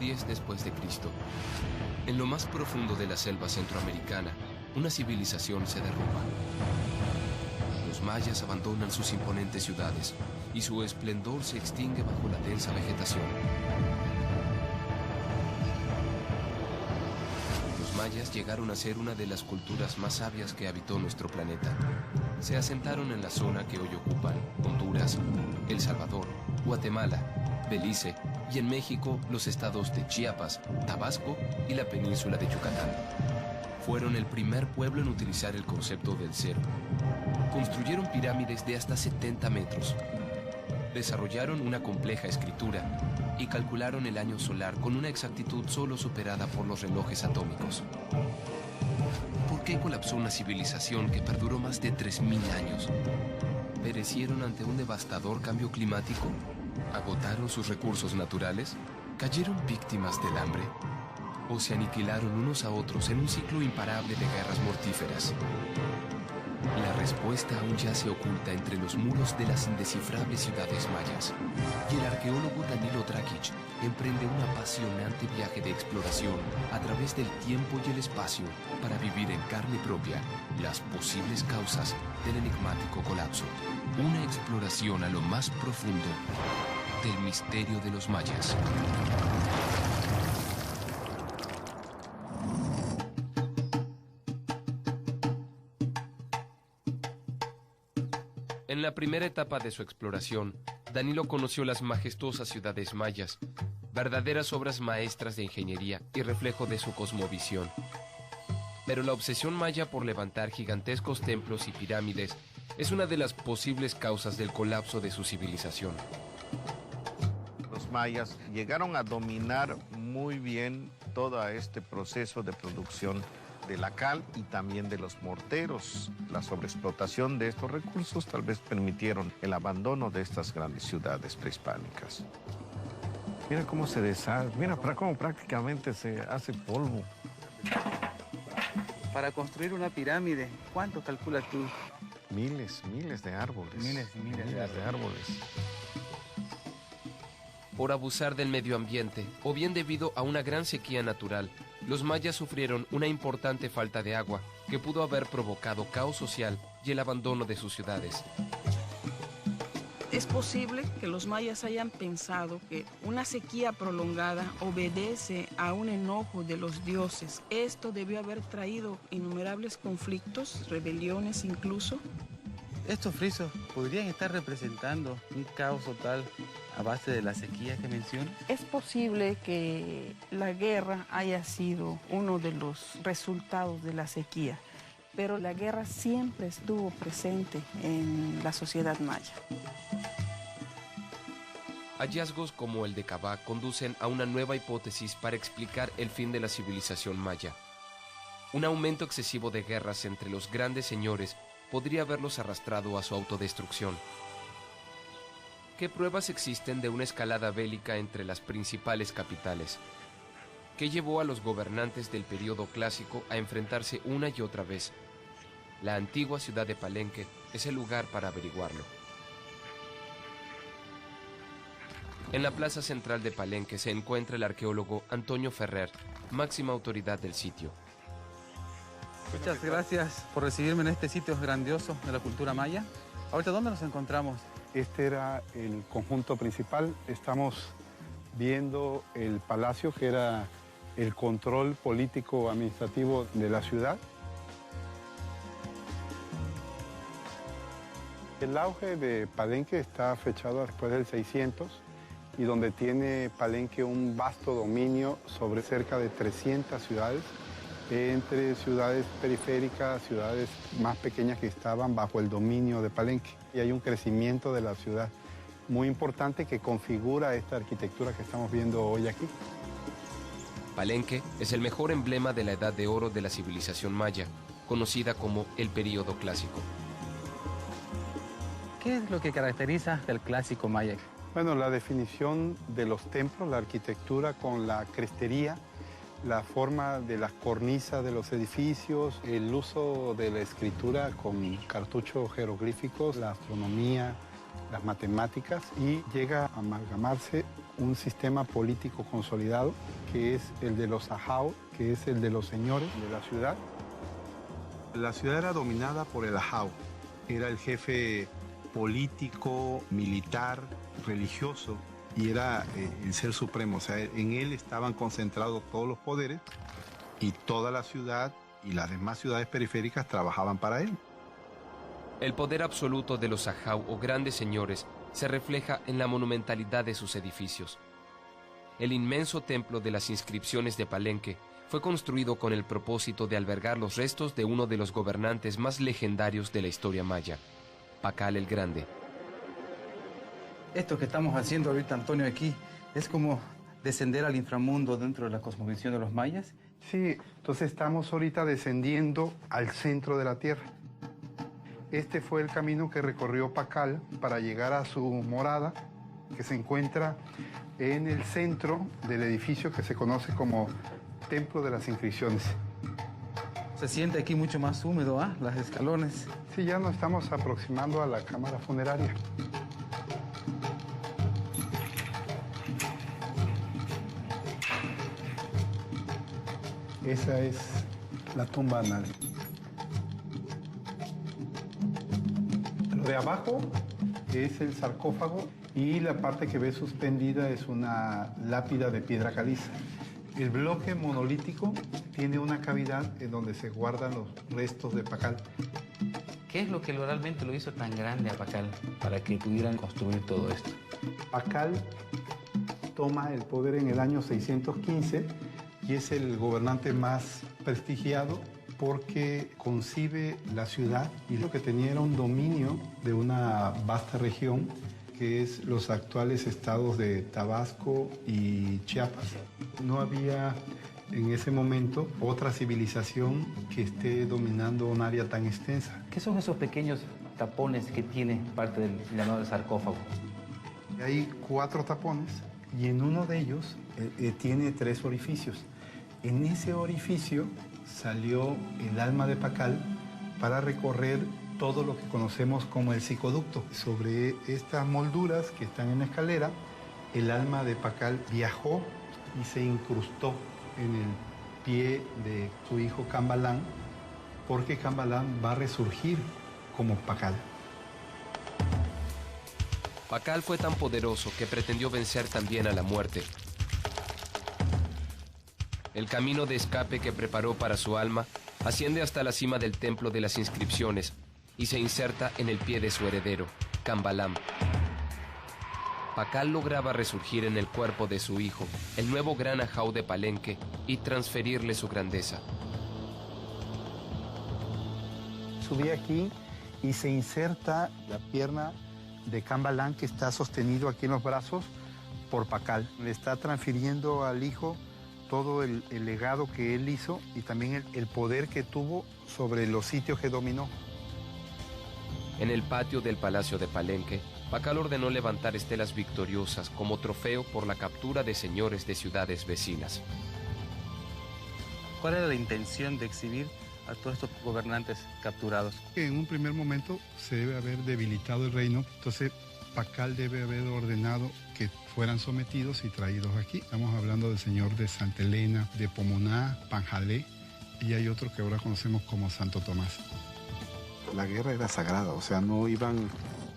10 después de Cristo. En lo más profundo de la selva centroamericana, una civilización se derrumba. Los mayas abandonan sus imponentes ciudades y su esplendor se extingue bajo la densa vegetación. Los mayas llegaron a ser una de las culturas más sabias que habitó nuestro planeta. Se asentaron en la zona que hoy ocupan Honduras, El Salvador, Guatemala, Belice y en México los estados de Chiapas, Tabasco y la península de Yucatán. Fueron el primer pueblo en utilizar el concepto del cero. Construyeron pirámides de hasta 70 metros. Desarrollaron una compleja escritura y calcularon el año solar con una exactitud solo superada por los relojes atómicos. ¿Por qué colapsó una civilización que perduró más de 3000 años? ¿Perecieron ante un devastador cambio climático? ¿Agotaron sus recursos naturales? ¿Cayeron víctimas del hambre? ¿O se aniquilaron unos a otros en un ciclo imparable de guerras mortíferas? La respuesta aún yace oculta entre los muros de las indescifrables ciudades mayas. Y el arqueólogo Danilo Dragic emprende un apasionante viaje de exploración a través del tiempo y el espacio para vivir en carne propia las posibles causas del enigmático colapso. Una exploración a lo más profundo del misterio de los mayas. En la primera etapa de su exploración, Danilo conoció las majestuosas ciudades mayas, verdaderas obras maestras de ingeniería y reflejo de su cosmovisión. Pero la obsesión maya por levantar gigantescos templos y pirámides es una de las posibles causas del colapso de su civilización. Los mayas llegaron a dominar muy bien todo este proceso de producción de la cal y también de los morteros. La sobreexplotación de estos recursos tal vez permitieron el abandono de estas grandes ciudades prehispánicas. Mira cómo se deshace, mira cómo prácticamente se hace polvo. Para construir una pirámide, ¿cuánto calculas tú? Miles de árboles. Miles de árboles. Por abusar del medio ambiente, o bien debido a una gran sequía natural, los mayas sufrieron una importante falta de agua que pudo haber provocado caos social y el abandono de sus ciudades. Es posible que los mayas hayan pensado que una sequía prolongada obedece a un enojo de los dioses. Esto debió haber traído innumerables conflictos, rebeliones incluso. Estos frisos podrían estar representando un caos total a base de la sequía que mencionas. Es posible que la guerra haya sido uno de los resultados de la sequía, pero la guerra siempre estuvo presente en la sociedad maya. Hallazgos como el de Cabá conducen a una nueva hipótesis para explicar el fin de la civilización maya. Un aumento excesivo de guerras entre los grandes señores podría haberlos arrastrado a su autodestrucción. ¿Qué pruebas existen de una escalada bélica entre las principales capitales? ¿Qué llevó a los gobernantes del período clásico a enfrentarse una y otra vez? La antigua ciudad de Palenque es el lugar para averiguarlo. En la plaza central de Palenque se encuentra el arqueólogo Antonio Ferrer, máxima autoridad del sitio. Muchas gracias por recibirme en este sitio grandioso de la cultura maya. Ahorita, ¿dónde nos encontramos? Este era el conjunto principal. Estamos viendo el palacio, que era el control político administrativo de la ciudad. El auge de Palenque está fechado después del 600 y donde tiene Palenque un vasto dominio sobre cerca de 300 ciudades, entre ciudades periféricas, ciudades más pequeñas que estaban bajo el dominio de Palenque. Y hay un crecimiento de la ciudad muy importante que configura esta arquitectura que estamos viendo hoy aquí. Palenque es el mejor emblema de la edad de oro de la civilización maya, conocida como el período clásico. ¿Qué es lo que caracteriza el clásico maya? Bueno, la definición de los templos, la arquitectura con la crestería, la forma de las cornisas de los edificios, el uso de la escritura con cartuchos jeroglíficos, la astronomía, las matemáticas, y llega a amalgamarse un sistema político consolidado, que es el de los ajao, que es el de los señores de la ciudad. La ciudad era dominada por el ajao, era el jefe político, militar, religioso, y era el ser supremo. O sea, en él estaban concentrados todos los poderes y toda la ciudad y las demás ciudades periféricas trabajaban para él. El poder absoluto de los ajau o grandes señores se refleja en la monumentalidad de sus edificios. El inmenso templo de las inscripciones de Palenque fue construido con el propósito de albergar los restos de uno de los gobernantes más legendarios de la historia maya, Pacal el Grande. Esto que estamos haciendo ahorita, Antonio, aquí, es como descender al inframundo dentro de la cosmovisión de los mayas. Sí, entonces estamos ahorita descendiendo al centro de la tierra. Este fue el camino que recorrió Pacal para llegar a su morada, que se encuentra en el centro del edificio que se conoce como Templo de las Inscripciones. Se siente aquí mucho más húmedo, ¿ah? Los escalones. Sí, ya nos estamos aproximando a la cámara funeraria. Esa es la tumba anal. Lo de abajo es el sarcófago y la parte que ves suspendida es una lápida de piedra caliza. El bloque monolítico tiene una cavidad en donde se guardan los restos de Pacal. ¿Qué es lo que realmente lo hizo tan grande a Pacal para que pudieran construir todo esto? Pacal toma el poder en el año 615 y es el gobernante más prestigiado porque concibe la ciudad y lo que tenía era un dominio de una vasta región que es los actuales estados de Tabasco y Chiapas. No había en ese momento otra civilización que esté dominando un área tan extensa. ¿Qué son esos pequeños tapones que tiene parte del llamado sarcófago? Hay 4 tapones y en uno de ellos tiene 3 orificios. En ese orificio salió el alma de Pacal para recorrer todo lo que conocemos como el psicoducto. Sobre estas molduras que están en la escalera, el alma de Pacal viajó y se incrustó en el pie de su hijo Cambalán, porque Cambalán va a resurgir como Pacal. Pacal fue tan poderoso que pretendió vencer también a la muerte. El camino de escape que preparó para su alma asciende hasta la cima del Templo de las Inscripciones y se inserta en el pie de su heredero, Cambalam. Pacal lograba resurgir en el cuerpo de su hijo, el nuevo gran ajau de Palenque, y transferirle su grandeza. Subí aquí y se inserta la pierna de Cambalán, que está sostenido aquí en los brazos por Pacal. Le está transfiriendo al hijo todo el legado que él hizo y también el poder que tuvo sobre los sitios que dominó. En el patio del Palacio de Palenque, Pacal ordenó levantar estelas victoriosas como trofeo por la captura de señores de ciudades vecinas. ¿Cuál era la intención de exhibir a todos estos gobernantes capturados? En un primer momento se debe haber debilitado el reino, entonces Pacal debe haber ordenado que fueran sometidos y traídos aquí. Estamos hablando del señor de Santa Elena, de Pomoná, Panjalé, y hay otro que ahora conocemos como Santo Tomás. La guerra era sagrada, o sea, no iban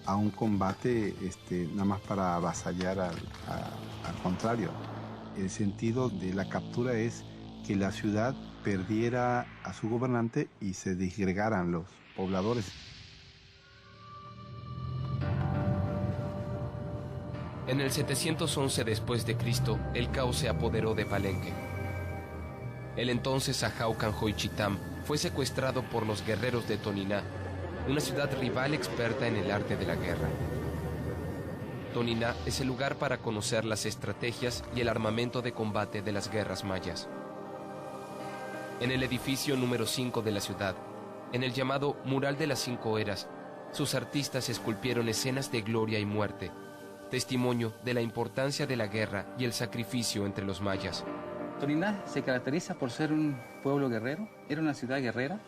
a un combate nada más para avasallar al contrario. El sentido de la captura es que la ciudad perdiera a su gobernante y se disgregaran los pobladores. En el 711 después de Cristo, el caos se apoderó de Palenque. El entonces ajau Canjoichitam fue secuestrado por los guerreros de Toniná, una ciudad rival experta en el arte de la guerra. Toniná es el lugar para conocer las estrategias y el armamento de combate de las guerras mayas. En el edificio número 5 de la ciudad, en el llamado Mural de las 5 Eras, sus artistas esculpieron escenas de gloria y muerte, testimonio de la importancia de la guerra y el sacrificio entre los mayas. ¿Toniná se caracteriza por ser un pueblo guerrero? ¿Era una ciudad guerrera?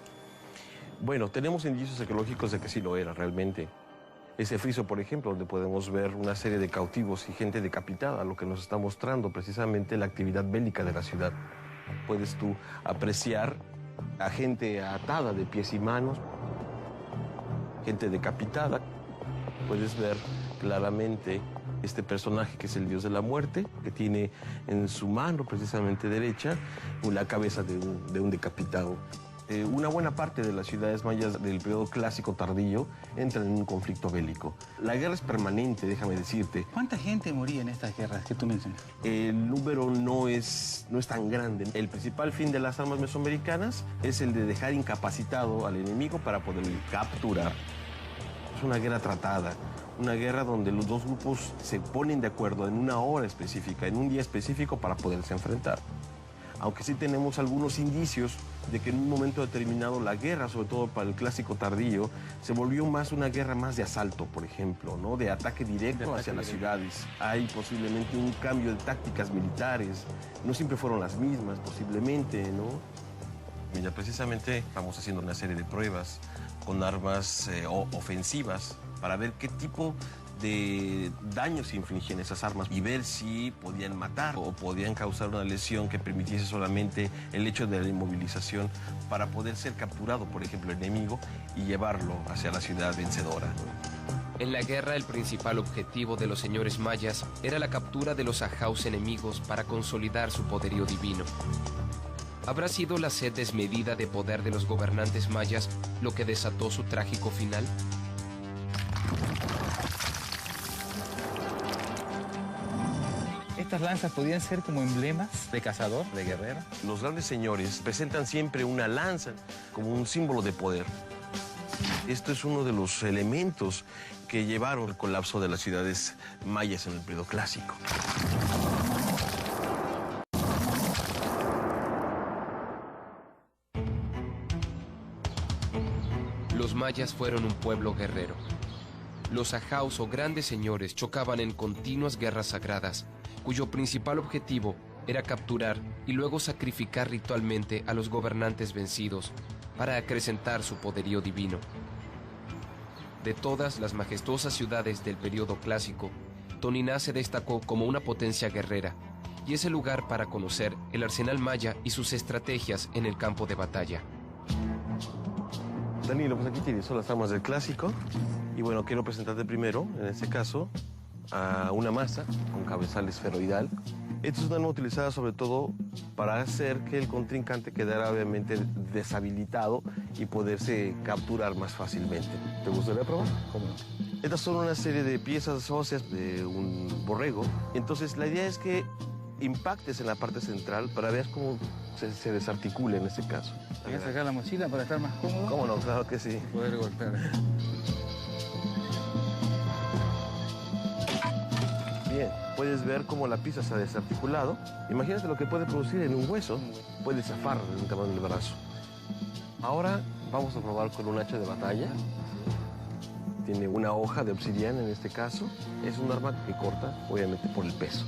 Bueno, tenemos indicios arqueológicos de que sí lo era realmente. ese friso, por ejemplo, donde podemos ver una serie de cautivos y gente decapitada, lo que nos está mostrando precisamente la actividad bélica de la ciudad. Puedes tú apreciar a gente atada de pies y manos, gente decapitada. Puedes ver claramente este personaje que es el dios de la muerte, que tiene en su mano precisamente derecha la cabeza de un decapitado. Una buena parte de las ciudades mayas del periodo clásico tardío entran en un conflicto bélico. La guerra es permanente, déjame decirte. ¿Cuánta gente moría en estas guerras que tú mencionas? El número no es tan grande. El principal fin de las armas mesoamericanas es el de dejar incapacitado al enemigo para poderle capturar. Es una guerra tratada, una guerra donde los dos grupos se ponen de acuerdo en una hora específica, en un día específico para poderse enfrentar. Aunque sí tenemos algunos indicios de que en un momento determinado la guerra, sobre todo para el clásico tardío, se volvió más una guerra más de asalto, por ejemplo, ¿no? De ataque directo hacia las ciudades. Hay posiblemente un cambio de tácticas militares, no siempre fueron las mismas, posiblemente, ¿no? Mira, precisamente estamos haciendo una serie de pruebas con armas ofensivas para ver qué tipo de daños infligían esas armas y ver si podían matar o podían causar una lesión que permitiese solamente el hecho de la inmovilización para poder ser capturado, por ejemplo, el enemigo y llevarlo hacia la ciudad vencedora. En la guerra, el principal objetivo de los señores mayas era la captura de los ajaos enemigos para consolidar su poderío divino. ¿Habrá sido la sed desmedida de poder de los gobernantes mayas lo que desató su trágico final? Estas lanzas podían ser como emblemas de cazador, de guerrero. Los grandes señores presentan siempre una lanza como un símbolo de poder. Esto es uno de los elementos que llevaron al colapso de las ciudades mayas en el periodo clásico. Los mayas fueron un pueblo guerrero. Los ajaos o grandes señores chocaban en continuas guerras sagradas, cuyo principal objetivo era capturar y luego sacrificar ritualmente a los gobernantes vencidos para acrecentar su poderío divino. De todas las majestuosas ciudades del periodo clásico, Toniná se destacó como una potencia guerrera y es el lugar para conocer el arsenal maya y sus estrategias en el campo de batalla. Danilo, pues aquí tienes, son las armas del clásico. Y bueno, quiero presentarte primero, en este caso, a una masa con cabezal esferoidal. Esta es una arma utilizada sobre todo para hacer que el contrincante quedara obviamente deshabilitado y poderse capturar más fácilmente. ¿Te gustaría probar? ¿Cómo no? Estas son una serie de piezas óseas de un borrego. Entonces la idea es que impactes en la parte central para ver cómo se desarticula en este caso. Voy a sacar la mochila para estar más cómodo. ¿Cómo no? Claro que sí. Poder golpear. Bien, puedes ver cómo la pieza se ha desarticulado. Imagínate lo que puede producir en un hueso. Puede zafar en un tamaño del brazo. Ahora vamos a probar con un hacha de batalla. Tiene una hoja de obsidiana en este caso. Es un arma que corta, obviamente, por el peso.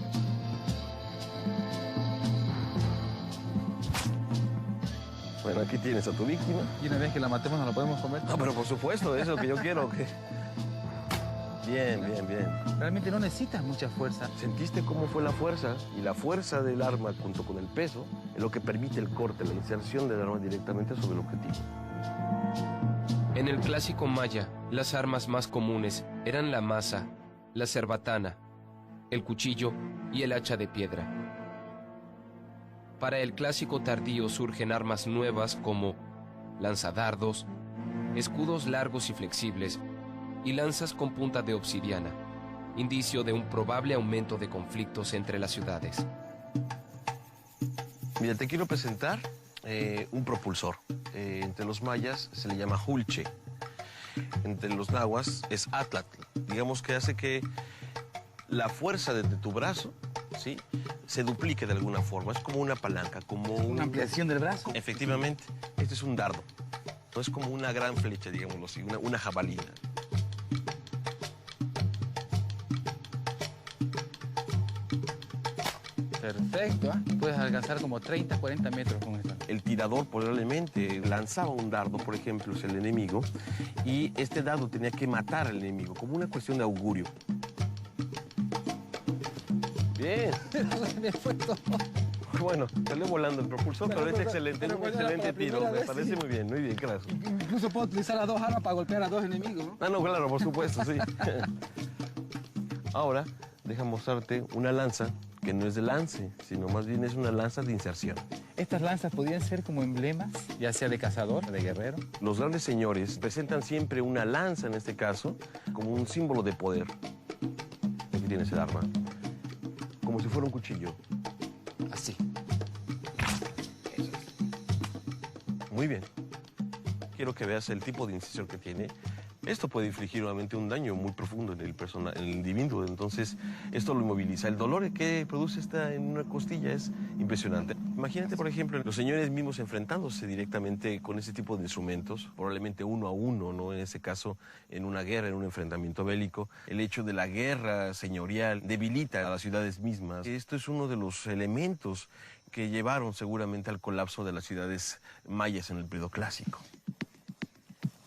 Bueno, aquí tienes a tu víctima. Y una vez que la matemos, ¿no la podemos comer? No, pero por supuesto, eso es lo que yo quiero. Bien, bien, bien. Realmente no necesitas mucha fuerza. ¿Sentiste cómo fue la fuerza? Y la fuerza del arma junto con el peso es lo que permite el corte, la inserción del arma directamente sobre el objetivo. En el clásico maya, las armas más comunes eran la maza, la cerbatana, el cuchillo y el hacha de piedra. Para el clásico tardío surgen armas nuevas como lanzadardos, escudos largos y flexibles y lanzas con punta de obsidiana, indicio de un probable aumento de conflictos entre las ciudades. Mira, te quiero presentar un propulsor. Entre los mayas se le llama julche. Entre los nahuas es atlatl. Digamos que hace que la fuerza de tu brazo, ¿sí?, se duplique de alguna forma. Es como una palanca, como ¿Una ampliación del brazo? Efectivamente. Este es un dardo. No es como una gran flecha, digámoslo así, una jabalina. Perfecto, ¿ah? Puedes alcanzar como 30, 40 metros con esto. El tirador probablemente lanzaba un dardo, por ejemplo, hacia el enemigo, y este dardo tenía que matar al enemigo, como una cuestión de augurio. Bien. Me fue todo. Bueno, salió volando el propulsor, pero es excelente, es un excelente tiro. Me vez, parece sí. muy bien, gracias. Incluso puedo utilizar las dos armas para golpear a dos enemigos, ¿no? Ah, no, claro, por supuesto, sí. Ahora, deja mostrarte una lanza que no es de lance, sino más bien es una lanza de inserción. Estas lanzas podían ser como emblemas, ya sea de cazador, de guerrero. Los grandes señores presentan siempre una lanza, en este caso, como un símbolo de poder. Aquí tienes el arma. Como si fuera un cuchillo. Así. Muy bien. Quiero que veas el tipo de incisión que tiene. Esto puede infligir obviamente un daño muy profundo en el individuo. Entonces, esto lo inmoviliza. El dolor que produce en una costilla es impresionante. Imagínate, por ejemplo, los señores mismos enfrentándose directamente con ese tipo de instrumentos, probablemente 1 a 1, ¿no? En ese caso, en una guerra, en un enfrentamiento bélico. El hecho de la guerra señorial debilita a las ciudades mismas. Esto es uno de los elementos que llevaron seguramente al colapso de las ciudades mayas en el periodo clásico.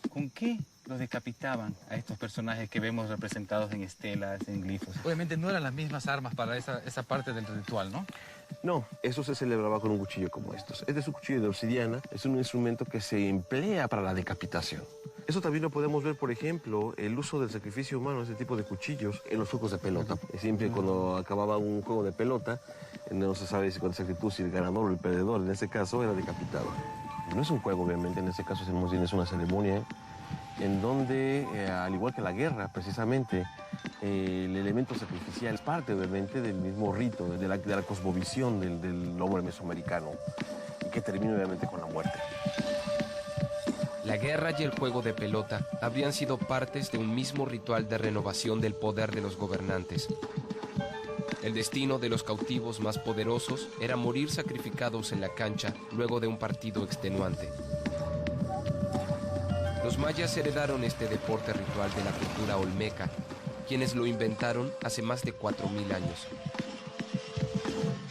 ¿Con qué los decapitaban a estos personajes que vemos representados en estelas, en glifos? Obviamente no eran las mismas armas para esa parte del ritual, ¿no? No, eso se celebraba con un cuchillo como estos. Este es un cuchillo de obsidiana, es un instrumento que se emplea para la decapitación. Eso también lo podemos ver, por ejemplo, el uso del sacrificio humano, ese tipo de cuchillos, en los juegos de pelota. Siempre cuando acababa un juego de pelota, no se sabe si con exactitud si el ganador o el perdedor, en ese caso, era decapitado. No es un juego, obviamente, en este caso es una ceremonia en donde, al igual que la guerra, precisamente, el elemento sacrificial es parte, obviamente, del mismo rito, de la cosmovisión del hombre mesoamericano, y que termina, obviamente, con la muerte. La guerra y el juego de pelota habrían sido partes de un mismo ritual de renovación del poder de los gobernantes. El destino de los cautivos más poderosos era morir sacrificados en la cancha luego de un partido extenuante. Los mayas heredaron este deporte ritual de la cultura olmeca, quienes lo inventaron hace más de 4.000 años.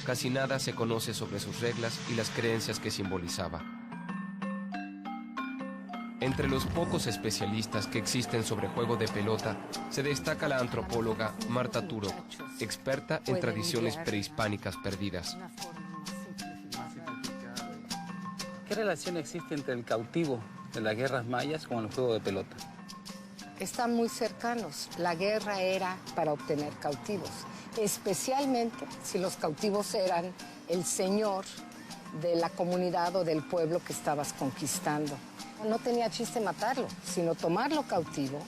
Casi nada se conoce sobre sus reglas y las creencias que simbolizaba. Entre los pocos especialistas que existen sobre juego de pelota, se destaca la antropóloga Marta Turok, experta en tradiciones prehispánicas perdidas. ¿Qué relación existe entre el cautivo de las guerras mayas con el juego de pelota? Están muy cercanos. La guerra era para obtener cautivos, especialmente si los cautivos eran el señor de la comunidad o del pueblo que estabas conquistando. No tenía chiste matarlo, sino tomarlo cautivo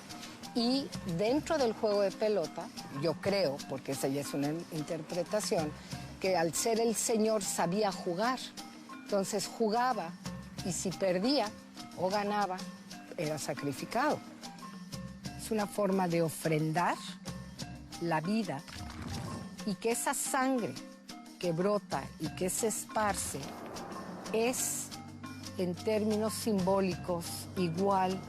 y dentro del juego de pelota, yo creo, porque esa ya es una interpretación, que al ser el señor sabía jugar, entonces jugaba y si perdía o ganaba, era sacrificado. Es una forma de ofrendar la vida y que esa sangre que brota y que se esparce es, en términos simbólicos, igual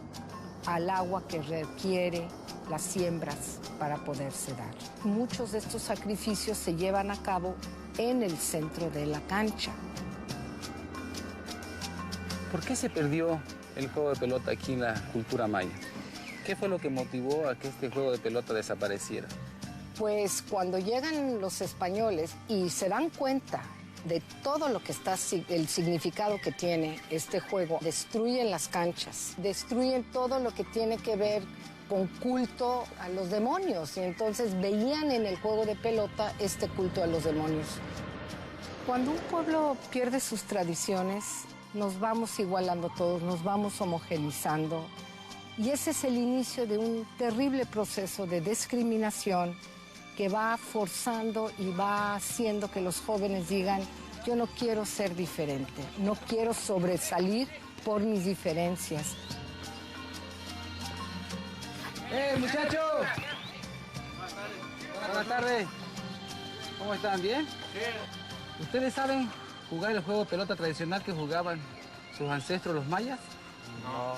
al agua que requiere las siembras para poderse dar. Muchos de estos sacrificios se llevan a cabo en el centro de la cancha. ¿Por qué se perdió el juego de pelota aquí en la cultura maya? ¿Qué fue lo que motivó a que este juego de pelota desapareciera? Pues cuando llegan los españoles y se dan cuenta de todo lo que está, el significado que tiene este juego, destruyen las canchas, destruyen todo lo que tiene que ver con culto a los demonios y entonces veían en el juego de pelota este culto a los demonios. Cuando un pueblo pierde sus tradiciones, nos vamos igualando todos, nos vamos homogenizando y ese es el inicio de un terrible proceso de discriminación que va forzando y va haciendo que los jóvenes digan, yo no quiero ser diferente, no quiero sobresalir por mis diferencias. Muchachos! Buenas tardes. ¿Cómo están? ¿Bien? Sí. ¿Ustedes saben jugar el juego de pelota tradicional que jugaban sus ancestros los mayas? No.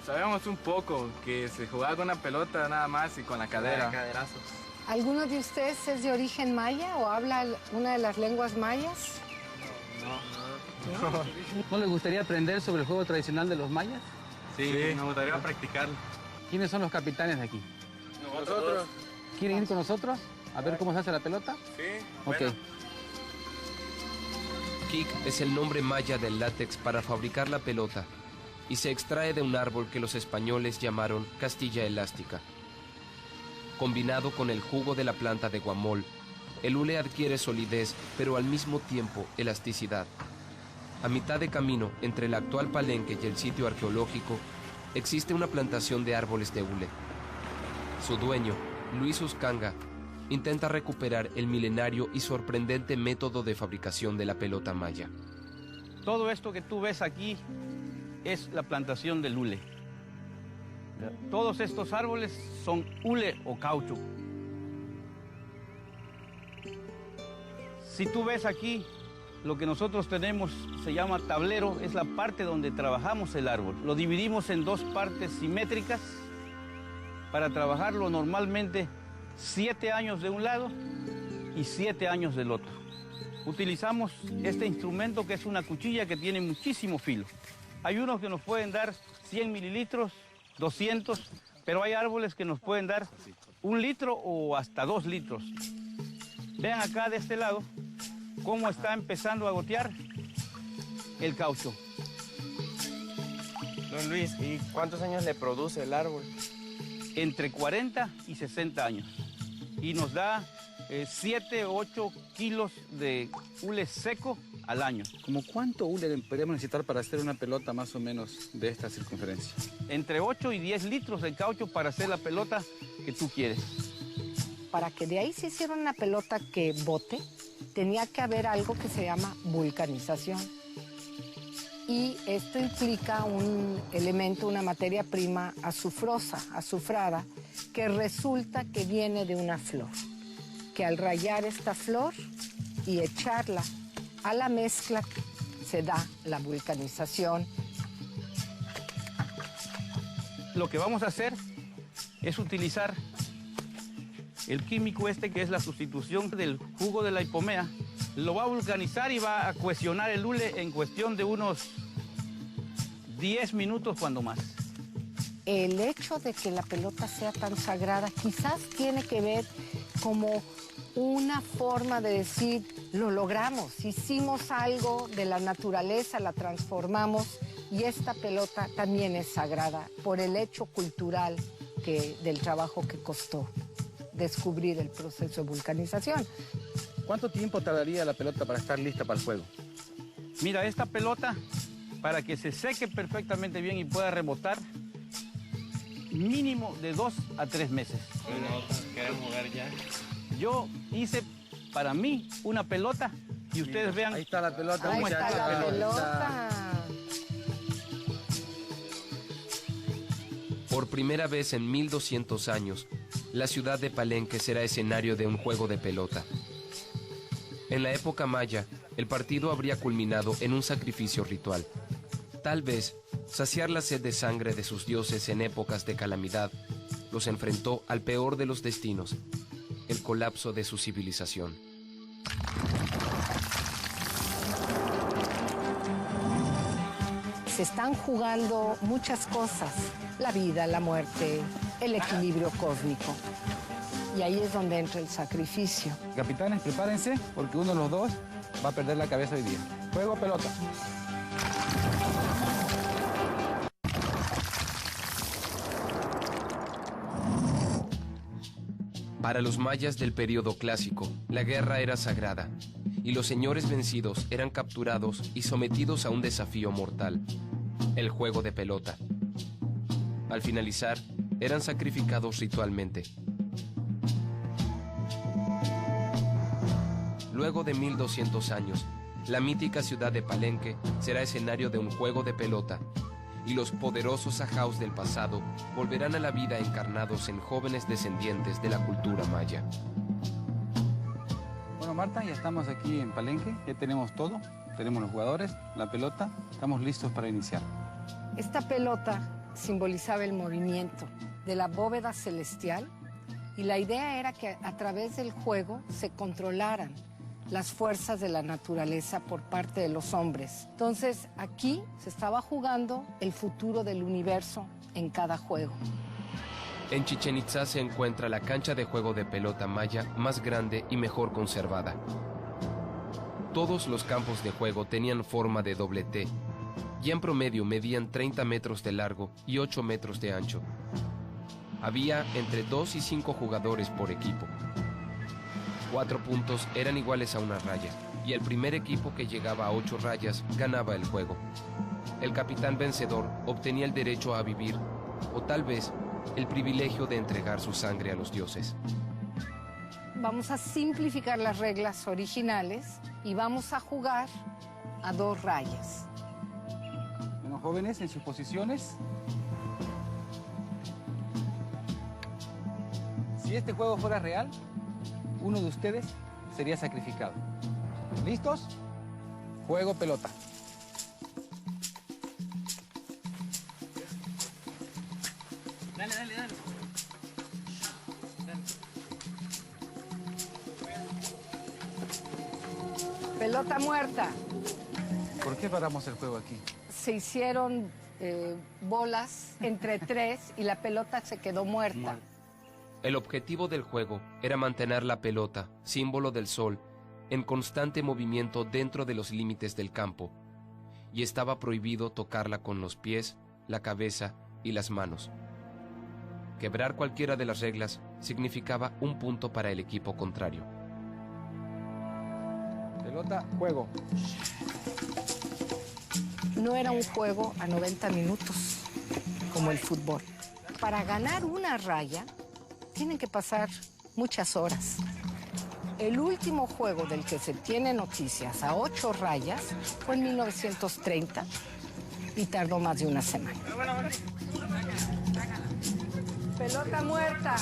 Sabemos un poco que se jugaba con una pelota nada más y con la cadera. A ¿Alguno de ustedes es de origen maya o habla una de las lenguas mayas? ¿No les gustaría aprender sobre el juego tradicional de los mayas? Sí, me gustaría practicarlo. ¿Quiénes son los capitanes de aquí? Nosotros. ¿Quieren ir con nosotros a ver cómo se hace la pelota? Sí. Ok. Bueno. Kik es el nombre maya del látex para fabricar la pelota y se extrae de un árbol que los españoles llamaron castilla elástica. Combinado con el jugo de la planta de guamol, el hule adquiere solidez, pero al mismo tiempo elasticidad. A mitad de camino entre el actual Palenque y el sitio arqueológico, existe una plantación de árboles de hule. Su dueño, Luis Uscanga, intenta recuperar el milenario y sorprendente método de fabricación de la pelota maya. Todo esto que tú ves aquí es la plantación del hule. Todos estos árboles son hule o caucho. Si tú ves aquí, lo que nosotros tenemos se llama tablero, es la parte donde trabajamos el árbol. Lo dividimos en dos partes simétricas para trabajarlo normalmente 7 años de un lado y 7 años del otro. Utilizamos este instrumento que es una cuchilla que tiene muchísimo filo. Hay unos que nos pueden dar 100 mililitros, 200, pero hay árboles que nos pueden dar 1 litro o hasta 2 litros. Vean acá de este lado cómo está empezando a gotear el caucho. Don Luis, ¿y cuántos años le produce el árbol? Entre 40 y 60 años. Y nos da 7 o 8 kilos de hule seco al año. ¿Cómo cuánto hule podríamos necesitar para hacer una pelota más o menos de esta circunferencia? Entre 8 y 10 litros de caucho para hacer la pelota que tú quieres. Para que de ahí se hiciera una pelota que bote, tenía que haber algo que se llama vulcanización. Y esto implica un elemento, una materia prima azufrosa, azufrada, que resulta que viene de una flor. Que al rayar esta flor y echarla a la mezcla se da la vulcanización. Lo que vamos a hacer es utilizar el químico este que es la sustitución del jugo de la hipomea. Lo va a vulcanizar y va a cohesionar el hule en cuestión de unos 10 minutos cuando más. El hecho de que la pelota sea tan sagrada quizás tiene que ver como una forma de decir, lo logramos, hicimos algo de la naturaleza, la transformamos y esta pelota también es sagrada por el hecho cultural del trabajo que costó descubrir el proceso de vulcanización. ¿Cuánto tiempo tardaría la pelota para estar lista para el juego? Mira, esta pelota, para que se seque perfectamente bien y pueda rebotar, mínimo de 2 a 3 meses. ¿Queremos jugar ya? Yo hice para mí una pelota y ustedes vean. Ahí está la pelota. Ahí está la pelota. Por primera vez en 1200 años, la ciudad de Palenque será escenario de un juego de pelota. En la época maya, el partido habría culminado en un sacrificio ritual. Tal vez, saciar la sed de sangre de sus dioses en épocas de calamidad los enfrentó al peor de los destinos, el colapso de su civilización. Se están jugando muchas cosas, la vida, la muerte, el equilibrio cósmico. Y ahí es donde entra el sacrificio. Capitanes, prepárense, porque uno de los dos va a perder la cabeza hoy día. Juego pelota. Para los mayas del período clásico, la guerra era sagrada, y los señores vencidos eran capturados y sometidos a un desafío mortal, el juego de pelota. Al finalizar, eran sacrificados ritualmente. Luego de 1200 años, la mítica ciudad de Palenque será escenario de un juego de pelota, y los poderosos ajaos del pasado volverán a la vida encarnados en jóvenes descendientes de la cultura maya. Bueno, Marta, ya estamos aquí en Palenque, ya tenemos todo, tenemos los jugadores, la pelota, estamos listos para iniciar. Esta pelota simbolizaba el movimiento de la bóveda celestial Y la idea era que a través del juego se controlaran las fuerzas de la naturaleza por parte de los hombres. Entonces, aquí se estaba jugando el futuro del universo en cada juego. En Chichén Itzá se encuentra la cancha de juego de pelota maya más grande y mejor conservada. Todos los campos de juego tenían forma de doble T y en promedio medían 30 metros de largo y 8 metros de ancho. Había entre 2 y 5 jugadores por equipo. 4 puntos eran iguales a una raya y el primer equipo que llegaba a 8 rayas ganaba el juego. El capitán vencedor obtenía el derecho a vivir, o tal vez el privilegio de entregar su sangre a los dioses. Vamos a simplificar las reglas originales y vamos a jugar a 2 rayas. Bueno, jóvenes, en sus posiciones. Si este juego fuera real, uno de ustedes sería sacrificado. ¿Listos? Juego pelota. Dale. Pelota muerta. ¿Por qué paramos el juego aquí? Se hicieron bolas entre 3 y la pelota se quedó muerta. El objetivo del juego era mantener la pelota, símbolo del sol, en constante movimiento dentro de los límites del campo, y estaba prohibido tocarla con los pies, la cabeza y las manos. Quebrar cualquiera de las reglas significaba un punto para el equipo contrario. Pelota, juego. No era un juego a 90 minutos, como el fútbol. Para ganar una raya, tienen que pasar muchas horas. El último juego del que se tiene noticias a 8 rayas fue en 1930 y tardó más de una semana. Pelota muerta.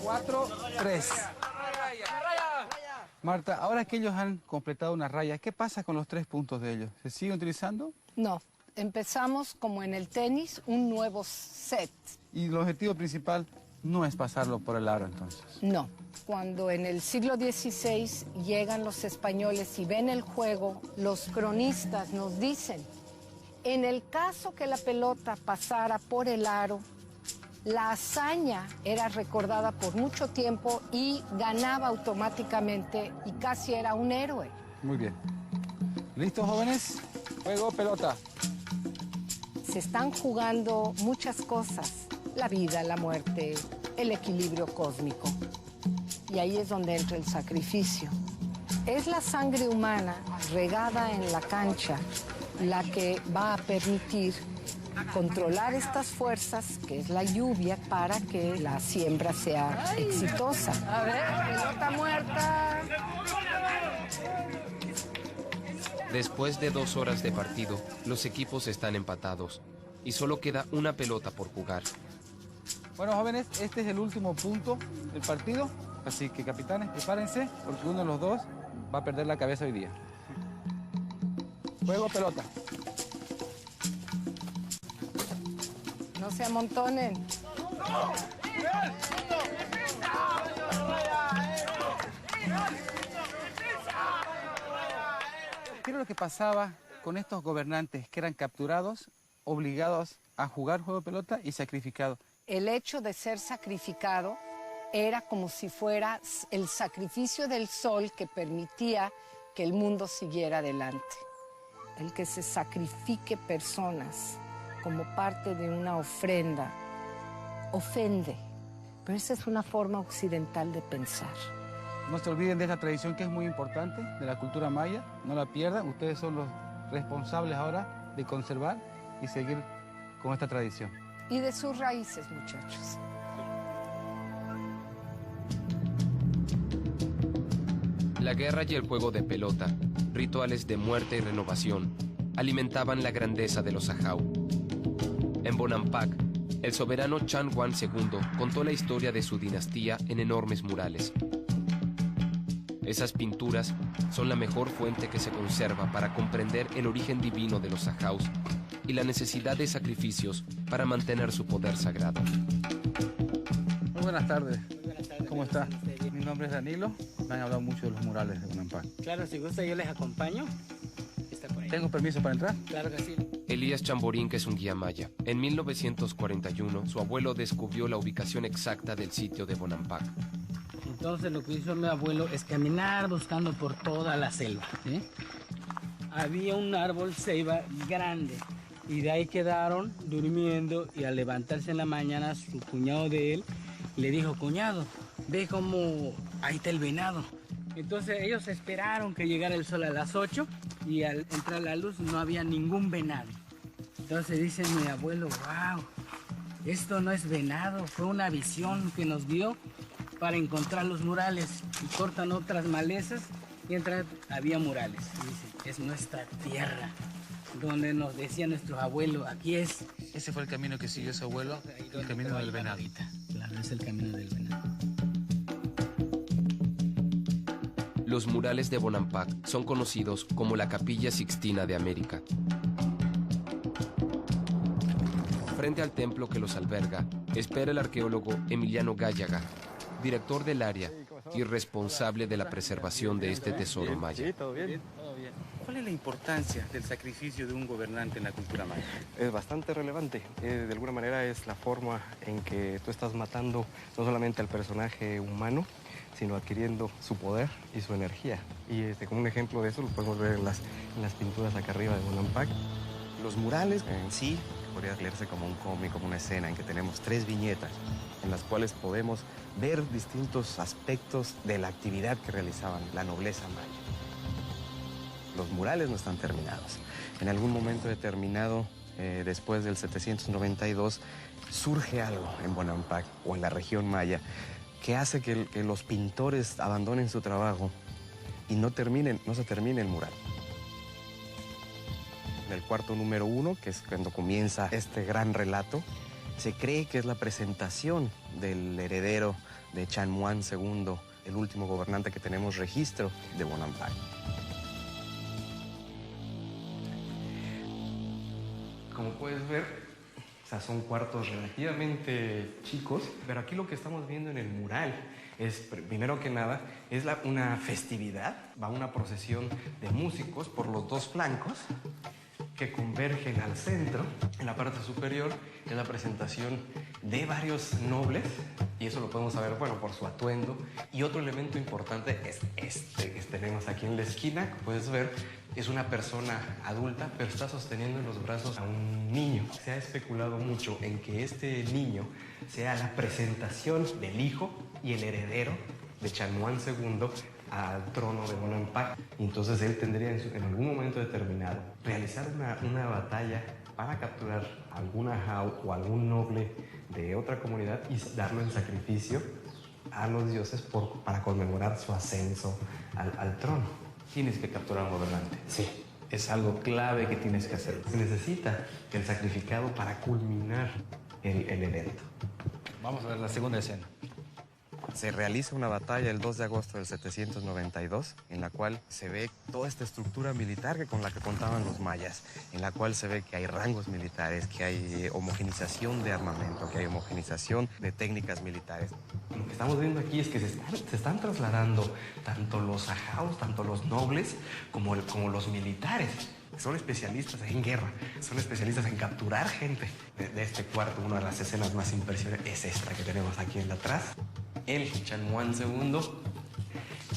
4-3. Marta, ahora que ellos han completado una raya, ¿qué pasa con los 3 puntos de ellos? ¿Se siguen utilizando? No, empezamos como en el tenis, un nuevo set. ¿Y el objetivo principal no es pasarlo por el aro entonces? No. Cuando en el siglo XVI llegan los españoles y ven el juego, los cronistas nos dicen, en el caso que la pelota pasara por el aro, la hazaña era recordada por mucho tiempo y ganaba automáticamente y casi era un héroe. Muy bien. ¿Listos, jóvenes? Juego, pelota. Se están jugando muchas cosas, la vida, la muerte, el equilibrio cósmico. Y ahí es donde entra el sacrificio. Es la sangre humana regada en la cancha la que va a permitir controlar estas fuerzas, que es la lluvia, para que la siembra sea exitosa. A ver, pelota muerta. Después de 2 horas de partido, los equipos están empatados y solo queda una pelota por jugar. Bueno, jóvenes, este es el último punto del partido, así que, capitanes, prepárense, porque uno de los dos va a perder la cabeza hoy día. Juego, pelota. No se amontonen. ¿Qué era lo que pasaba con estos gobernantes que eran capturados, obligados a jugar juego de pelota y sacrificados? El hecho de ser sacrificado era como si fuera el sacrificio del sol que permitía que el mundo siguiera adelante. El que se sacrifique personas como parte de una ofrenda ofende, pero esa es una forma occidental de pensar. No se olviden de esta tradición que es muy importante, de la cultura maya, no la pierdan, ustedes son los responsables ahora de conservar y seguir con esta tradición. Y de sus raíces, muchachos. La guerra y el juego de pelota, rituales de muerte y renovación, alimentaban la grandeza de los Ajau. En Bonampak, el soberano Chan Wan II contó la historia de su dinastía en enormes murales. Esas pinturas son la mejor fuente que se conserva para comprender el origen divino de los Ajaus y la necesidad de sacrificios para mantener su poder sagrado. Muy buenas tardes. Muy buenas tardes. ¿Cómo está? Mi nombre es Danilo. Me han hablado mucho de los murales de Bonampak. Claro, si gusta yo les acompaño. Está por ahí. ¿Tengo permiso para entrar? Claro que sí. Elías Chamborín, que es un guía maya. En 1941, su abuelo descubrió la ubicación exacta del sitio de Bonampak. Entonces lo que hizo mi abuelo es caminar buscando por toda la selva, ¿sí? Había un árbol ceiba grande y de ahí quedaron durmiendo y al levantarse en la mañana su cuñado de él le dijo, cuñado, ve cómo ahí está el venado. Entonces ellos esperaron que llegara el sol a las 8 y al entrar la luz no había ningún venado. Entonces dice mi abuelo, wow, esto no es venado, fue una visión que nos dio para encontrar los murales. Y cortan otras malezas y entran, había murales. Y dice, es nuestra tierra, donde nos decía nuestro abuelo, aquí es. Ese fue el camino que siguió su abuelo, el camino del venado. Claro, es el camino del venado. Los murales de Bonampak son conocidos como la Capilla Sixtina de América. Frente al templo que los alberga, espera el arqueólogo Emiliano Gállaga, director del área y responsable de la preservación de este tesoro maya. Sí, todo bien. Todo bien. ¿Cuál es la importancia del sacrificio de un gobernante en la cultura maya? Es bastante relevante. De alguna manera es la forma en que tú estás matando no solamente al personaje humano, sino adquiriendo su poder y su energía. Y como un ejemplo de eso lo podemos ver en las pinturas acá arriba de Bonampak. Los murales en sí podría leerse como un cómic, como una escena en que tenemos 3 viñetas en las cuales podemos ver distintos aspectos de la actividad que realizaban la nobleza maya. Los murales no están terminados. En algún momento determinado, después del 792, surge algo en Bonampak o en la región maya que hace que los pintores abandonen su trabajo y no se termine el mural. En el cuarto número 1, que es cuando comienza este gran relato, se cree que es la presentación del heredero de Chanmuán II, el último gobernante que tenemos registro de Bonampak. Como puedes ver, son cuartos relativamente chicos, pero aquí lo que estamos viendo en el mural es, primero que nada, es una festividad. Va una procesión de músicos por los 2 flancos que convergen al centro. En la parte superior es la presentación de varios nobles, y eso lo podemos saber, bueno, por su atuendo. Y otro elemento importante es este que tenemos aquí en la esquina, que puedes ver, es una persona adulta, pero está sosteniendo en los brazos a un niño. Se ha especulado mucho en que este niño sea la presentación del hijo y el heredero de Chanmuán II al trono de Bonampak. Entonces él tendría en algún momento determinado realizar una batalla para capturar algún ajau o algún noble de otra comunidad y darlo en sacrificio a los dioses para conmemorar su ascenso al trono. Tienes que capturar a un gobernante. Sí. Es algo clave que tienes que hacer. Se necesita el sacrificado para culminar el evento. Vamos a ver la segunda escena. Se realiza una batalla el 2 de agosto del 792, en la cual se ve toda esta estructura militar con la que contaban los mayas, en la cual se ve que hay rangos militares, que hay homogenización de armamento, que hay homogenización de técnicas militares. Lo que estamos viendo aquí es que se están trasladando tanto los ajaos, tanto los nobles, como los militares. Son especialistas en guerra, son especialistas en capturar gente. De este cuarto, una de las escenas más impresionantes es esta que tenemos aquí en la atrás. El Chanmuán II.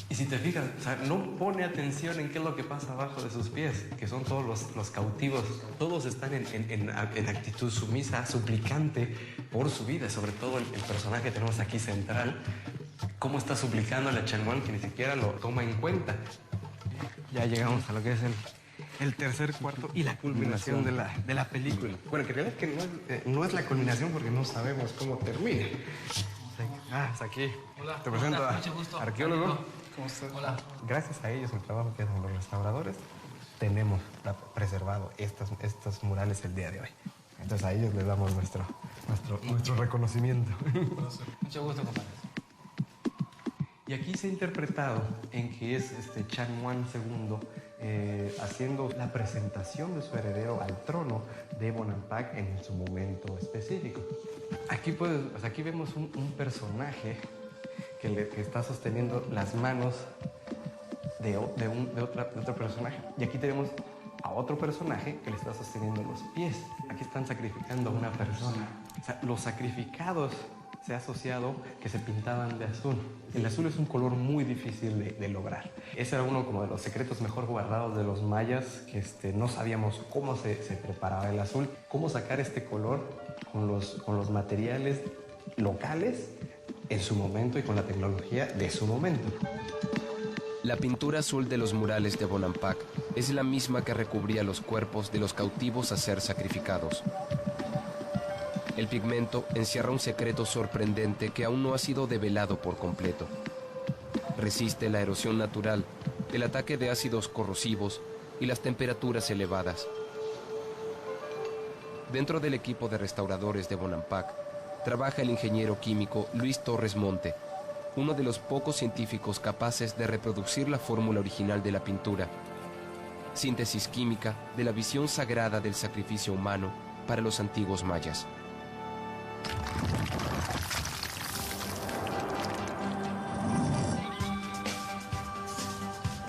Y si te fijas, no pone atención en qué es lo que pasa abajo de sus pies, que son todos los cautivos. Todos están en actitud sumisa, suplicante por su vida, sobre todo el personaje que tenemos aquí central. Cómo está suplicando a la Chanmuán, que ni siquiera lo toma en cuenta. Ya llegamos a lo que es el tercer cuarto y la culminación de la película. Bueno, que en realidad no es la culminación porque no sabemos cómo termina. Hasta aquí. Hola. Te presento a mucho gusto. arqueólogo. ¿Cómo estás? Hola. Gracias a ellos, el trabajo que hacen los restauradores, tenemos preservado estos murales el día de hoy. Entonces a ellos les damos nuestro reconocimiento. Mucho gusto, compadre. Y aquí se ha interpretado en que es Chanmuán II haciendo la presentación de su heredero al trono de Bonampak en su momento específico. Aquí vemos un personaje que está sosteniendo las manos de otro personaje. Y aquí tenemos a otro personaje que le está sosteniendo los pies. Aquí están sacrificando a una persona. O sea, los sacrificados se ha asociado que se pintaban de azul. El azul es un color muy difícil de lograr. Ese era uno como de los secretos mejor guardados de los mayas, que no sabíamos cómo se preparaba el azul, cómo sacar este color con los materiales locales en su momento y con la tecnología de su momento. La pintura azul de los murales de Bonampak es la misma que recubría los cuerpos de los cautivos a ser sacrificados. El pigmento encierra un secreto sorprendente que aún no ha sido develado por completo. Resiste la erosión natural, el ataque de ácidos corrosivos y las temperaturas elevadas. Dentro del equipo de restauradores de Bonampak trabaja el ingeniero químico Luis Torres Monte, uno de los pocos científicos capaces de reproducir la fórmula original de la pintura, síntesis química de la visión sagrada del sacrificio humano para los antiguos mayas.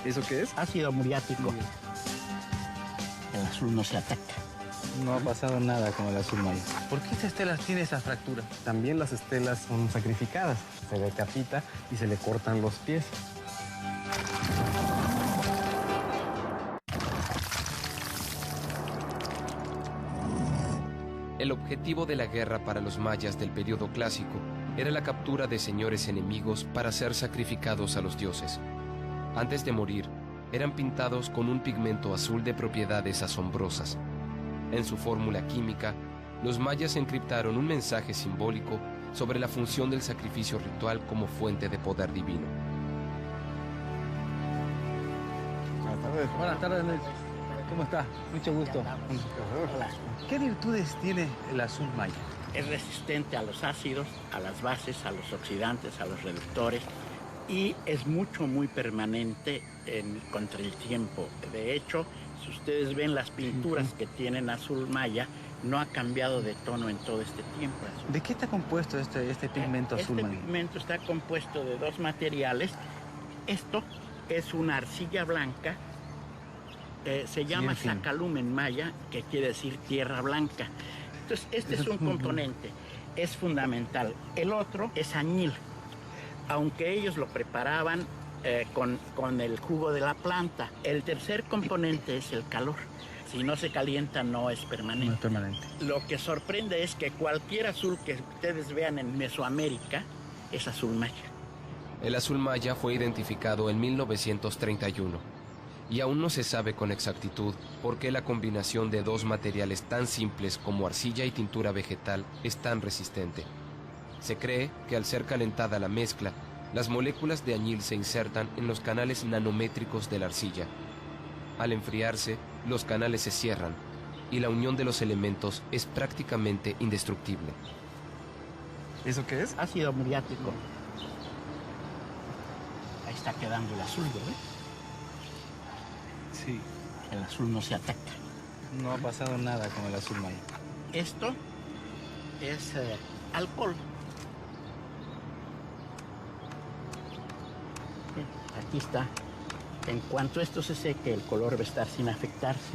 ¿Eso qué es? Ácido muriático. El azul no se ataca. No ha pasado nada con el azul maya. ¿Por qué esta estela tiene esa fractura? También las estelas son sacrificadas. Se decapita y se le cortan los pies. El objetivo de la guerra para los mayas del periodo clásico era la captura de señores enemigos para ser sacrificados a los dioses. Antes de morir, eran pintados con un pigmento azul de propiedades asombrosas. En su fórmula química, los mayas encriptaron un mensaje simbólico sobre la función del sacrificio ritual como fuente de poder divino. Buenas tardes, Nelson. ¿Cómo está? Mucho gusto. Hola. ¿Qué virtudes tiene el azul maya? Es resistente a los ácidos, a las bases, a los oxidantes, a los reductores y es muy permanente contra el tiempo. De hecho, si ustedes ven las pinturas que tienen azul maya, no ha cambiado de tono en todo este tiempo. ¿De qué está compuesto este pigmento azul maya? Este pigmento está compuesto de dos materiales. Esto es una arcilla blanca. Se llama Zacalum en maya, que quiere decir tierra blanca. Entonces, este es un componente, es fundamental. El otro es añil, aunque ellos lo preparaban con el jugo de la planta. El tercer componente es el calor. Si no se calienta, no es permanente. No es permanente. Lo que sorprende es que cualquier azul que ustedes vean en Mesoamérica es azul maya. El azul maya fue identificado en 1931. Y aún no se sabe con exactitud por qué la combinación de dos materiales tan simples como arcilla y tintura vegetal es tan resistente. Se cree que al ser calentada la mezcla, las moléculas de añil se insertan en los canales nanométricos de la arcilla. Al enfriarse, los canales se cierran y la unión de los elementos es prácticamente indestructible. ¿Eso qué es? Ácido muriático. Ahí está quedando el azul, ¿verdad? Sí. El azul no se ataca. No ha pasado nada con el azul maya. Esto es alcohol. Aquí está. En cuanto esto se seque, el color va a estar sin afectarse.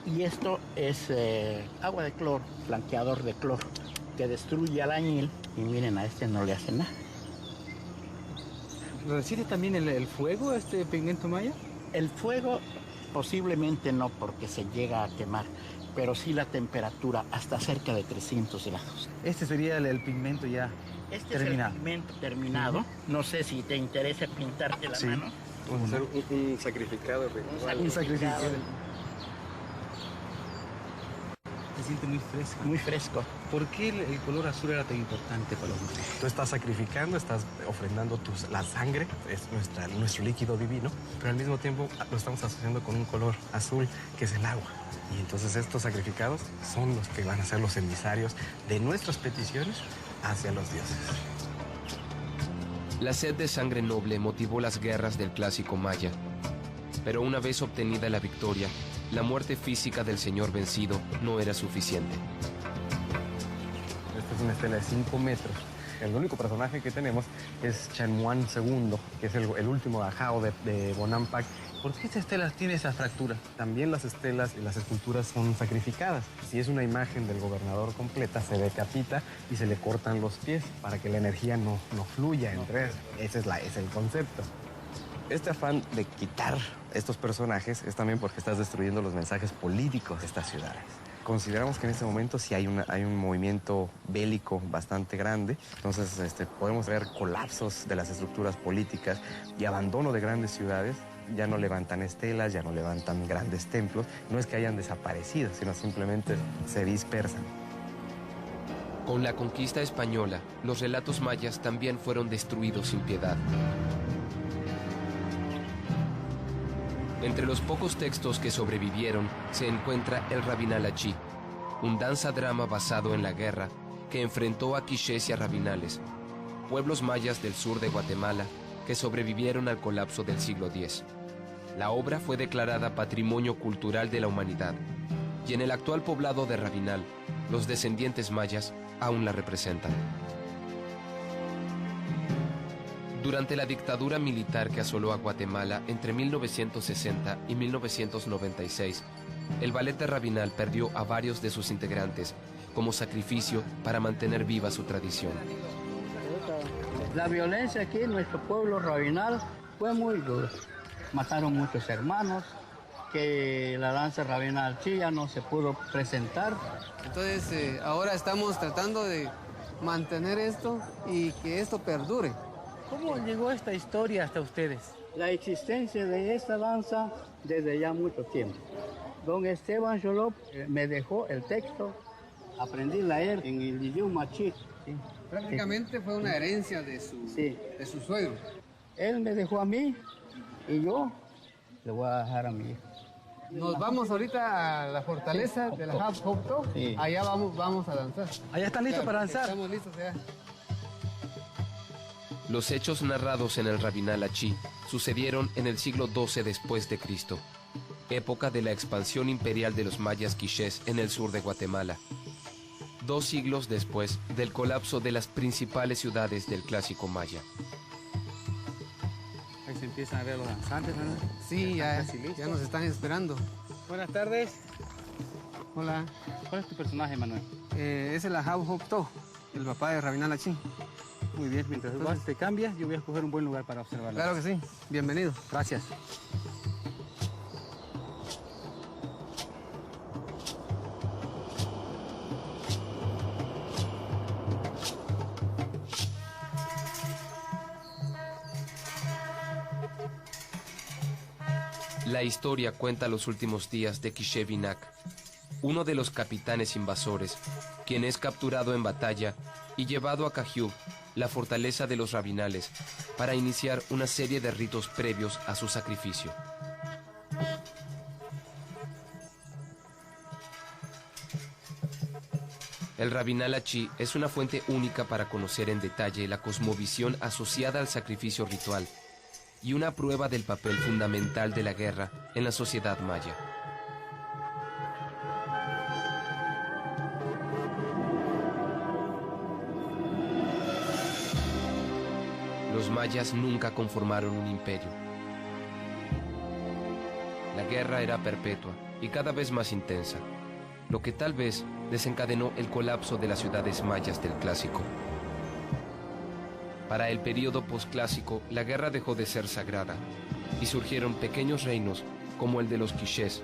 Y esto es agua de cloro, blanqueador de cloro, que destruye al añil. Y miren, a este no le hace nada. ¿Resiste también el fuego este pigmento maya? El fuego posiblemente no, porque se llega a quemar, pero sí la temperatura hasta cerca de 300 grados. Este sería el pigmento ya terminado. Es el pigmento terminado. No sé si te interesa pintarte la mano. Vamos a hacer un sacrificado. Un sacrificado. Se siente muy fresco. Muy fresco. ¿Por qué el color azul era tan importante para los mayas? Tú estás sacrificando, estás ofrendando la sangre, es nuestro líquido divino, pero al mismo tiempo lo estamos asociando con un color azul, que es el agua. Y entonces estos sacrificados son los que van a ser los emisarios de nuestras peticiones hacia los dioses. La sed de sangre noble motivó las guerras del clásico maya. Pero una vez obtenida la victoria, la muerte física del señor vencido no era suficiente. Este es una estela de 5 metros. El único personaje que tenemos es Chen-Muan II, que es el último ajao de Bonampak. ¿Por qué esta estela tiene esa fractura? También las estelas y las esculturas son sacrificadas. Si es una imagen del gobernador completa, se decapita y se le cortan los pies para que la energía no fluya entre ellos. Ese es el concepto. Este afán de quitar estos personajes es también porque estás destruyendo los mensajes políticos de estas ciudades. Consideramos que en este momento sí hay un movimiento bélico bastante grande, entonces podemos ver colapsos de las estructuras políticas y abandono de grandes ciudades. Ya no levantan estelas, ya no levantan grandes templos. No es que hayan desaparecido, sino simplemente se dispersan. Con la conquista española, los relatos mayas también fueron destruidos sin piedad. Entre los pocos textos que sobrevivieron se encuentra el Rabinal-Achí, un danza-drama basado en la guerra que enfrentó a quichés y a rabinales, pueblos mayas del sur de Guatemala que sobrevivieron al colapso del siglo X. La obra fue declarada Patrimonio Cultural de la Humanidad y en el actual poblado de Rabinal, los descendientes mayas aún la representan. Durante la dictadura militar que asoló a Guatemala entre 1960 y 1996, el ballet de Rabinal perdió a varios de sus integrantes como sacrificio para mantener viva su tradición. La violencia aquí en nuestro pueblo Rabinal fue muy dura. Mataron muchos hermanos, que la danza Rabinal ya no se pudo presentar. Entonces ahora estamos tratando de mantener esto y que esto perdure. ¿Cómo llegó esta historia hasta ustedes? La existencia de esta danza desde ya mucho tiempo. Don Esteban Xolop me dejó el texto, aprendí a leer en el idioma chi. ¿Sí? Prácticamente fue una herencia de su suegro. Él me dejó a mí y yo le voy a dejar a mi hijo. Nos vamos ahorita a la fortaleza de la Hapopto. Sí. Allá vamos a danzar. Allá están listos para danzar. Estamos listos ya. Los hechos narrados en el Rabinal-Achí sucedieron en el siglo XII después de Cristo, época de la expansión imperial de los mayas quichés en el sur de Guatemala. 2 siglos después del colapso de las principales ciudades del clásico maya. Ahí se empiezan a ver los danzantes, ¿no? Sí, ya nos están esperando. Buenas tardes. Hola. ¿Cuál es tu personaje, Manuel? Es el Ahau Hopto, el papá de Rabinal-Achí. Muy bien, mientras tú te cambias, yo voy a escoger un buen lugar para observarlo. Claro que sí, bienvenido. Gracias. La historia cuenta los últimos días de Quiché Vinac, uno de los capitanes invasores, quien es capturado en batalla y llevado a Cajiub, la fortaleza de los rabinales, para iniciar una serie de ritos previos a su sacrificio. El Rabinal-Achí es una fuente única para conocer en detalle la cosmovisión asociada al sacrificio ritual y una prueba del papel fundamental de la guerra en la sociedad maya. Los mayas nunca conformaron un imperio. La guerra era perpetua y cada vez más intensa, lo que tal vez desencadenó el colapso de las ciudades mayas del clásico. Para el período posclásico, la guerra dejó de ser sagrada y surgieron pequeños reinos como el de los quichés,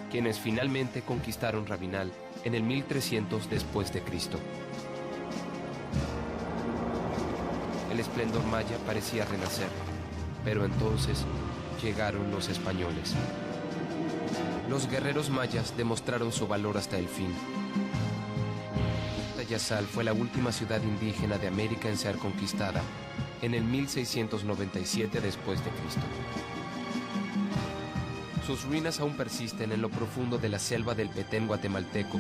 quienes finalmente conquistaron Rabinal en el 1300 después de Cristo. El esplendor maya parecía renacer, pero entonces llegaron los españoles. Los guerreros mayas demostraron su valor hasta el fin. Tayasal fue la última ciudad indígena de América en ser conquistada, en el 1697 después de Cristo. Sus ruinas aún persisten en lo profundo de la selva del Petén guatemalteco,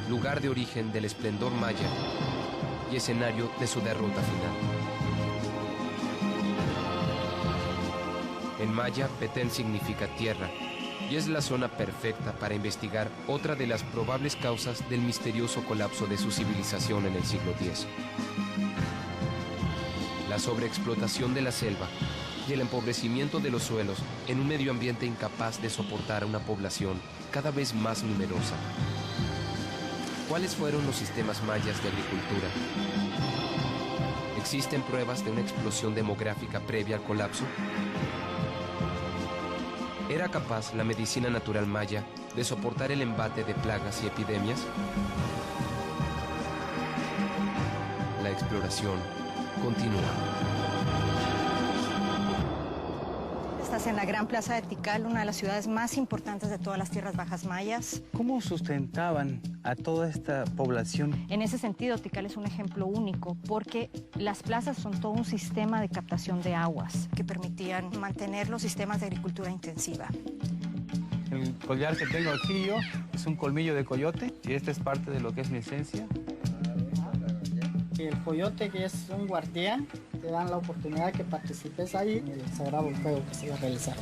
lugar de origen del esplendor maya y escenario de su derrota final. En maya, Petén significa tierra, y es la zona perfecta para investigar otra de las probables causas del misterioso colapso de su civilización en el siglo X. La sobreexplotación de la selva y el empobrecimiento de los suelos en un medio ambiente incapaz de soportar a una población cada vez más numerosa. ¿Cuáles fueron los sistemas mayas de agricultura? ¿Existen pruebas de una explosión demográfica previa al colapso? ¿Era capaz la medicina natural maya de soportar el embate de plagas y epidemias? La exploración continúa. Estás en la Gran Plaza de Tikal, una de las ciudades más importantes de todas las tierras bajas mayas. ¿Cómo sustentaban a toda esta población? En ese sentido, Tikal es un ejemplo único porque las plazas son todo un sistema de captación de aguas que permitían mantener los sistemas de agricultura intensiva. El collar que tengo aquí yo es un colmillo de coyote y esta es parte de lo que es mi esencia. El coyote, que es un guardián, te dan la oportunidad de que participes ahí en el sagrado juego que se va a realizar.